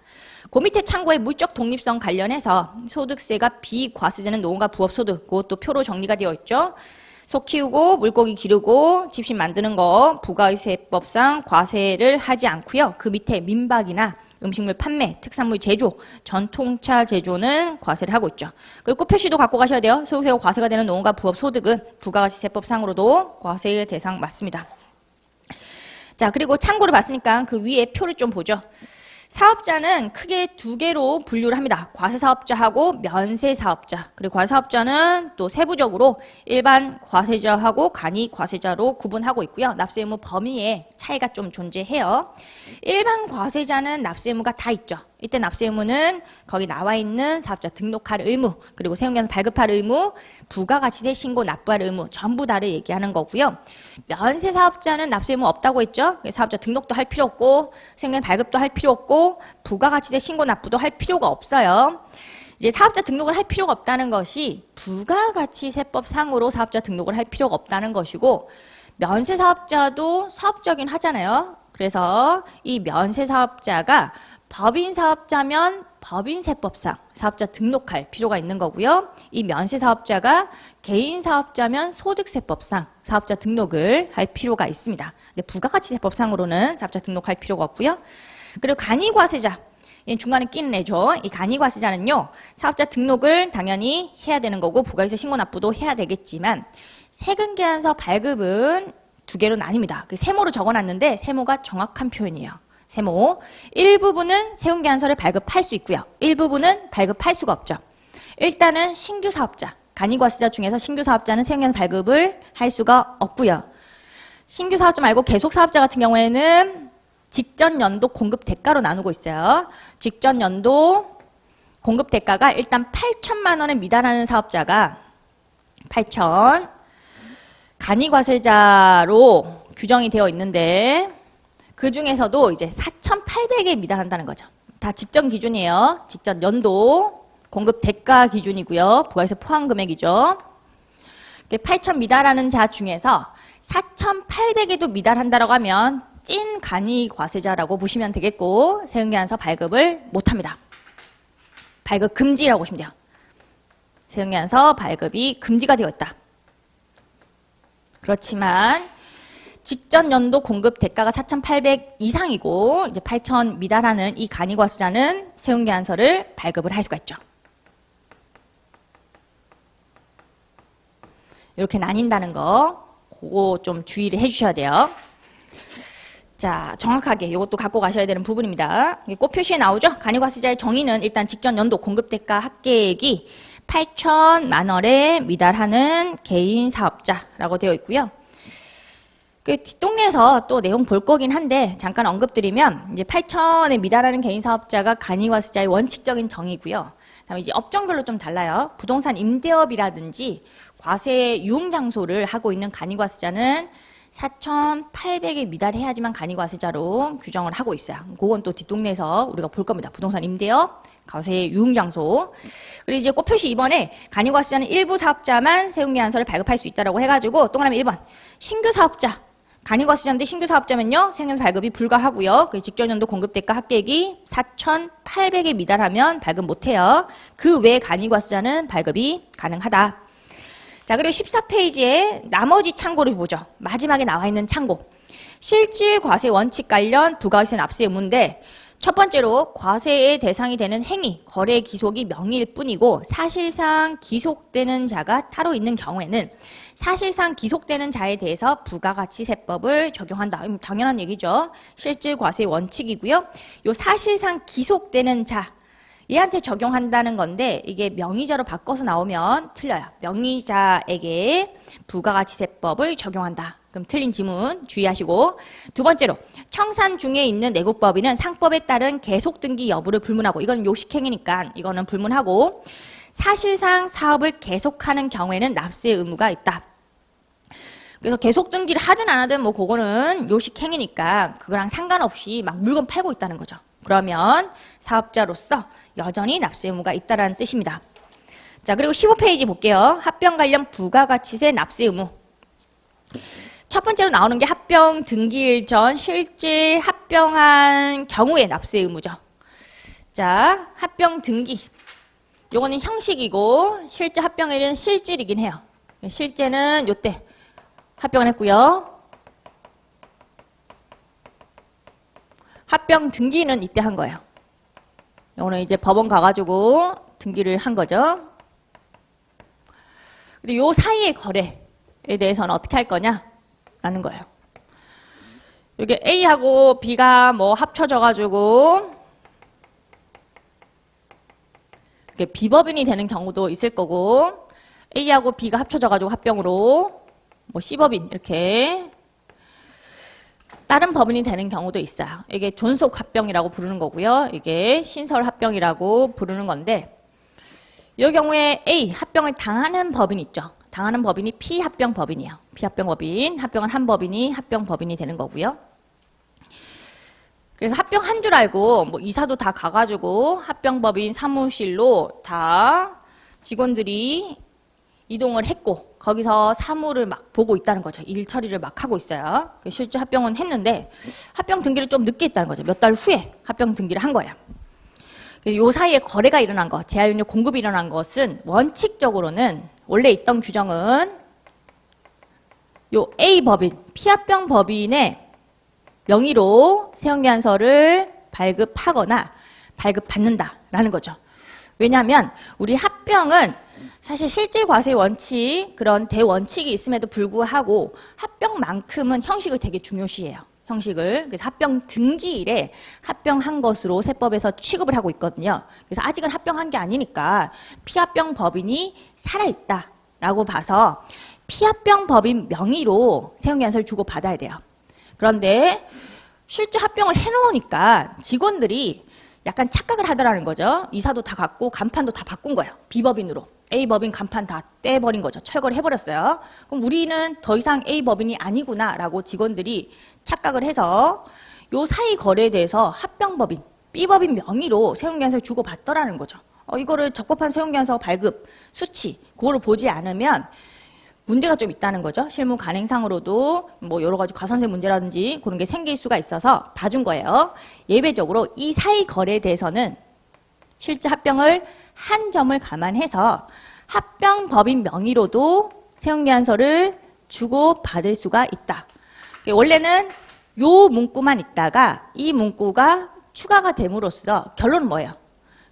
그 밑에 창고의 물적 독립성 관련해서 소득세가 비과세되는 노무과 부업 소득 그것도 표로 정리가 되어 있죠. 소 키우고 물고기 기르고 집신 만드는 거 부가세법상 과세를 하지 않고요. 그 밑에 민박이나 음식물 판매, 특산물 제조, 전통차 제조는 과세를 하고 있죠. 그리고 표시도 갖고 가셔야 돼요. 소득세가 과세가 되는 노무과 부업 소득은 부가세법상으로도 과세 대상 맞습니다. 자, 그리고 참고를 봤으니까 그 위에 표를 좀 보죠. 사업자는 크게 두 개로 분류를 합니다. 과세사업자하고 면세사업자. 그리고 과세사업자는 또 세부적으로 일반 과세자하고 간이과세자로 구분하고 있고요. 납세 의무 범위에 차이가 좀 존재해요. 일반 과세자는 납세 의무가 다 있죠. 이때 납세 의무는 거기 나와 있는 사업자 등록할 의무, 그리고 세운계산 발급할 의무, 부가가치세 신고 납부할 의무 전부 다를 얘기하는 거고요. 면세사업자는 납세 의무 없다고 했죠. 사업자 등록도 할 필요 없고 세운계산 발급도 할 필요 없고 부가가치세 신고 납부도 할 필요가 없어요. 이제 사업자 등록을 할 필요가 없다는 것이 부가가치세법 상으로 사업자 등록을 할 필요가 없다는 것이고 면세사업자도 사업자긴 하잖아요. 그래서 이 면세사업자가 법인사업자면 법인세법상 사업자 등록할 필요가 있는 거고요. 이 면세사업자가 개인사업자면 소득세법상 사업자 등록을 할 필요가 있습니다. 근데 부가가치세법상으로는 사업자 등록할 필요가 없고요. 그리고 간이과세자, 중간에 끼는 애죠. 이 간이과세자는요, 사업자 등록을 당연히 해야 되는 거고 부가세세 신고 납부도 해야 되겠지만 세금계산서 발급은 두 개로 나뉩니다. 그 세모로 적어놨는데 세모가 정확한 표현이에요. 세모. 일부분은 세금계산서를 발급할 수 있고요. 일부분은 발급할 수가 없죠. 일단은 신규 사업자, 간이과세자 중에서 신규 사업자는 세금계산서 발급을 할 수가 없고요. 신규 사업자 말고 계속 사업자 같은 경우에는 직전 연도 공급 대가로 나누고 있어요. 직전 연도 공급 대가가 일단 8천만 원에 미달하는 사업자가 8천 간이과세자로 규정이 되어 있는데 그 중에서도 이제 4,800에 미달한다는 거죠. 다 직전 기준이에요. 직전 연도 공급 대가 기준이고요. 부가세 포함 금액이죠. 8천 미달하는 자 중에서 4,800에도 미달한다라고 하면 찐 간이과세자라고 보시면 되겠고 세금계산서 발급을 못합니다. 발급 금지라고 보시면 돼요. 세금계산서 발급이 금지가 되어 있다. 그렇지만 직전 연도 공급 대가가 4,800 이상이고 이제 8,000 미달하는 이 간이과세자는 세금계산서를 발급을 할 수가 있죠. 이렇게 나뉜다는 거 그거 좀 주의를 해주셔야 돼요. 자, 정확하게 이것도 갖고 가셔야 되는 부분입니다. 꼭 표시에 나오죠? 간이과세자의 정의는 일단 직전 연도 공급대가 합계액이 8천만 원에 미달하는 개인 사업자라고 되어 있고요. 그 뒷동네에서 또 내용 볼 거긴 한데 잠깐 언급드리면 이제 8천에 미달하는 개인 사업자가 간이과세자의 원칙적인 정의고요. 그다음에 이제 업종별로 좀 달라요. 부동산 임대업이라든지 과세 유흥장소를 하고 있는 간이과세자는 4,800에 미달해야지만 간이과세자로 규정을 하고 있어요. 그건 또 뒷동네에서 우리가 볼 겁니다. 부동산 임대업, 과세 유흥장소. 그리고 이제 꼭 표시 2번에 간이과세자는 일부 사업자만 세금계산서를 발급할 수 있다라고 해가지고 동그라미 1번 신규 사업자 간이과세자인데 신규 사업자면요 세금계산서 발급이 불가하고요. 그 직전연도 공급대가 합계액이 4,800에 미달하면 발급 못해요. 그 외 간이과세자는 발급이 가능하다. 자, 그리고 14페이지에 나머지 창고를 보죠. 마지막에 나와 있는 창고. 실질 과세 원칙 관련 부가세 납세 의무인데 첫 번째로 과세의 대상이 되는 행위, 거래 기속이 명의일 뿐이고 사실상 기속되는 자가 따로 있는 경우에는 사실상 기속되는 자에 대해서 부가가치세법을 적용한다. 당연한 얘기죠. 실질 과세 원칙이고요. 요 사실상 기속되는 자 얘한테 적용한다는 건데 이게 명의자로 바꿔서 나오면 틀려요. 명의자에게 부가가치세법을 적용한다. 그럼 틀린 지문 주의하시고 두 번째로 청산 중에 있는 내국법인은 상법에 따른 계속등기 여부를 불문하고 이건 요식행위니까 이거는 불문하고 사실상 사업을 계속하는 경우에는 납세 의무가 있다. 그래서 계속등기를 하든 안 하든 뭐 그거는 요식행위니까 그거랑 상관없이 막 물건 팔고 있다는 거죠. 그러면 사업자로서 여전히 납세 의무가 있다라는 뜻입니다. 자, 그리고 15페이지 볼게요. 합병 관련 부가가치세 납세 의무. 첫 번째로 나오는 게 합병 등기일 전 실질 합병한 경우의 납세 의무죠. 자, 합병 등기. 요거는 형식이고 실제 합병일은 실질이긴 해요. 실제는 요때 합병을 했고요. 합병 등기는 이때 한 거예요. 요거는 이제 법원 가가지고 등기를 한 거죠. 근데 요 사이의 거래에 대해서는 어떻게 할 거냐? 라는 거예요. 이게 A하고 B가 뭐 합쳐져가지고 이렇게 B법인이 되는 경우도 있을 거고 A하고 B가 합쳐져가지고 합병으로 뭐 C법인 이렇게 다른 법인이 되는 경우도 있어요. 이게 존속 합병이라고 부르는 거고요. 이게 신설 합병이라고 부르는 건데 이 경우에 A 합병을 당하는 법인 있죠. 당하는 법인이 피합병 법인이에요. 피합병 법인, 합병한 한 법인이 합병 법인이 되는 거고요. 그래서 합병한 줄 알고 뭐 이사도 다 가가지고 합병 법인 사무실로 다 직원들이 이동을 했고 거기서 사무를 막 보고 있다는 거죠. 일 처리를 막 하고 있어요. 실제 합병은 했는데 합병 등기를 좀 늦게 했다는 거죠. 몇 달 후에 합병 등기를 한 거예요. 요 사이에 거래가 일어난 것, 재활용료 공급이 일어난 것은 원칙적으로는 원래 있던 규정은 요 A 법인, 피합병 법인의 명의로 세금계산서를 발급하거나 발급받는다라는 거죠. 왜냐하면 우리 합병은 사실 실질과세 원칙, 그런 대원칙이 있음에도 불구하고 합병만큼은 형식을 되게 중요시해요. 형식을. 그래서 합병 등기일에 합병한 것으로 세법에서 취급을 하고 있거든요. 그래서 아직은 합병한 게 아니니까 피합병 법인이 살아있다라고 봐서 피합병 법인 명의로 세금계산서를 주고받아야 돼요. 그런데 실제 합병을 해놓으니까 직원들이 약간 착각을 하더라는 거죠. 이사도 다 갖고 간판도 다 바꾼 거예요. B법인으로. A법인 간판 다 떼버린 거죠. 철거를 해버렸어요. 그럼 우리는 더 이상 A법인이 아니구나 라고 직원들이 착각을 해서 요 사이 거래에 대해서 합병법인, B법인 명의로 세운계약서를 주고받더라는 거죠. 이거를 적법한 세운계약서 발급, 수치, 그거를 보지 않으면 문제가 좀 있다는 거죠. 실무 간행상으로도 뭐 여러 가지 과산세 문제라든지 그런 게 생길 수가 있어서 봐준 거예요. 예외적으로 이 사이 거래에 대해서는 실제 합병을 한 점을 감안해서 합병법인 명의로도 세운계약서를 주고받을 수가 있다. 원래는 요 문구만 있다가 이 문구가 추가가 됨으로써 결론은 뭐예요?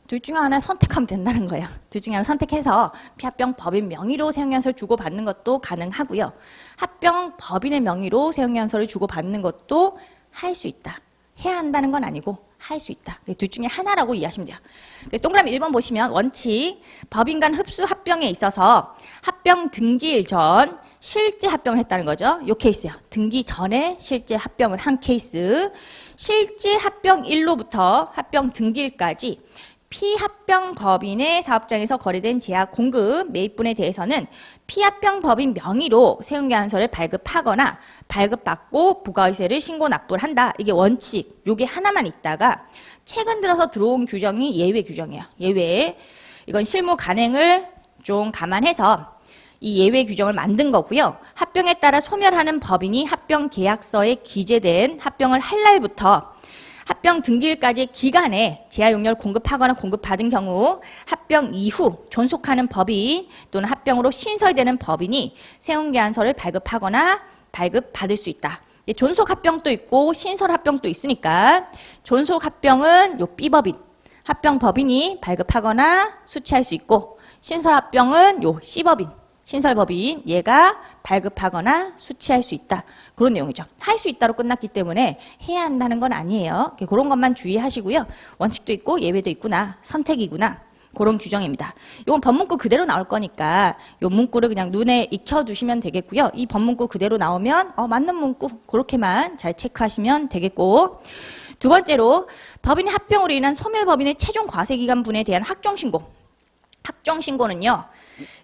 둘 중에 하나 선택하면 된다는 거예요. 둘 중에 하나 선택해서 피합병 법인 명의로 세운계약서를 주고받는 것도 가능하고요. 합병 법인의 명의로 세운계약서를 주고받는 것도 할 수 있다. 해야 한다는 건 아니고 할 수 있다. 둘 중에 하나라고 이해하시면 돼요. 그래서 동그라미 1번 보시면 원칙, 법인 간 흡수 합병에 있어서 합병 등기일 전 실제 합병을 했다는 거죠. 요 케이스요. 등기 전에 실제 합병을 한 케이스. 실제 합병일로부터 합병 등기일까지 피합병 법인의 사업장에서 거래된 제약 공급 매입분에 대해서는 피합병 법인 명의로 세운계약서를 발급하거나 발급받고 부가세를 신고 납부를 한다. 이게 원칙. 요게 하나만 있다가 최근 들어서 들어온 규정이 예외 규정이에요. 예외. 이건 실무 간행을 좀 감안해서 이 예외 규정을 만든 거고요. 합병에 따라 소멸하는 법인이 합병 계약서에 기재된 합병을 할 날부터 합병 등기일까지의 기간에 제약용료를 공급하거나 공급받은 경우 합병 이후 존속하는 법인 또는 합병으로 신설되는 법인이 세운계약서를 발급하거나 발급받을 수 있다. 존속합병도 있고 신설합병도 있으니까 존속합병은 요 B법인, 합병법인이 발급하거나 수취할 수 있고 신설합병은 요 C법인, 신설법인 얘가 발급하거나 수취할 수 있다. 그런 내용이죠. 할 수 있다로 끝났기 때문에 해야 한다는 건 아니에요. 그런 것만 주의하시고요. 원칙도 있고 예외도 있구나. 선택이구나. 그런 규정입니다. 이건 법문구 그대로 나올 거니까 이 문구를 그냥 눈에 익혀두시면 되겠고요. 이 법문구 그대로 나오면 맞는 문구 그렇게만 잘 체크하시면 되겠고, 두 번째로 법인의 합병으로 인한 소멸법인의 최종 과세기간분에 대한 확정신고. 확정신고는요.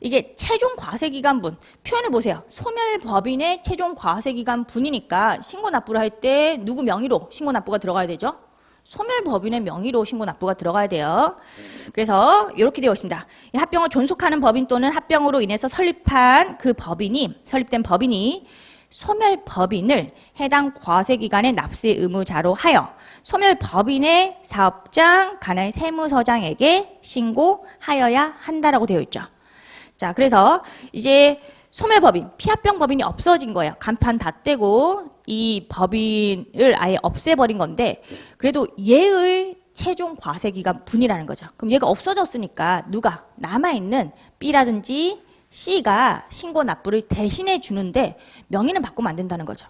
이게 최종 과세기간분 표현을 보세요. 소멸법인의 최종 과세기간분이니까 신고 납부를 할 때 누구 명의로 신고 납부가 들어가야 되죠? 소멸법인의 명의로 신고 납부가 들어가야 돼요. 그래서 이렇게 되어 있습니다. 이 합병을 존속하는 법인 또는 합병으로 인해서 설립된 법인이 소멸법인을 해당 과세기간의 납세 의무자로 하여 소멸법인의 사업장, 관할 세무서장에게 신고하여야 한다라고 되어 있죠. 자, 그래서 이제 소멸법인, 피합병법인이 없어진 거예요. 간판 다 떼고 이 법인을 아예 없애버린 건데 그래도 얘의 최종 과세기간 분이라는 거죠. 그럼 얘가 없어졌으니까 누가 남아있는 B라든지 C가 신고 납부를 대신해 주는데 명의는 바꾸면 안 된다는 거죠.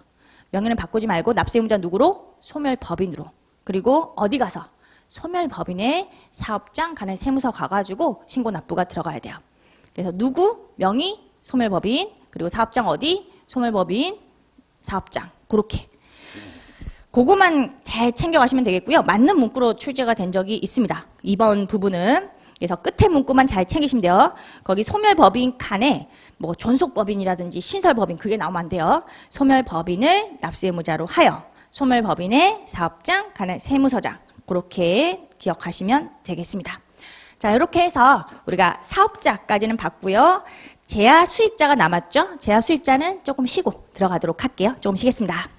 명의는 바꾸지 말고 납세 의무자 누구로? 소멸법인으로. 그리고 어디 가서? 소멸법인의 사업장, 관할 세무서 가가지고 신고 납부가 들어가야 돼요. 그래서 누구? 명의? 소멸법인. 그리고 사업장 어디? 소멸법인 사업장. 그렇게. 그거만 잘 챙겨가시면 되겠고요. 맞는 문구로 출제가 된 적이 있습니다. 이번 부분은. 그래서 끝에 문구만 잘 챙기시면 돼요. 거기 소멸법인 칸에 뭐 존속법인이라든지 신설법인 그게 나오면 안 돼요. 소멸법인을 납세의무자로 하여 소멸법인의 사업장, 관할 세무서장 그렇게 기억하시면 되겠습니다. 자, 이렇게 해서 우리가 사업자까지는 봤고요. 재하 수입자가 남았죠. 재하 수입자는 조금 쉬고 들어가도록 할게요. 조금 쉬겠습니다.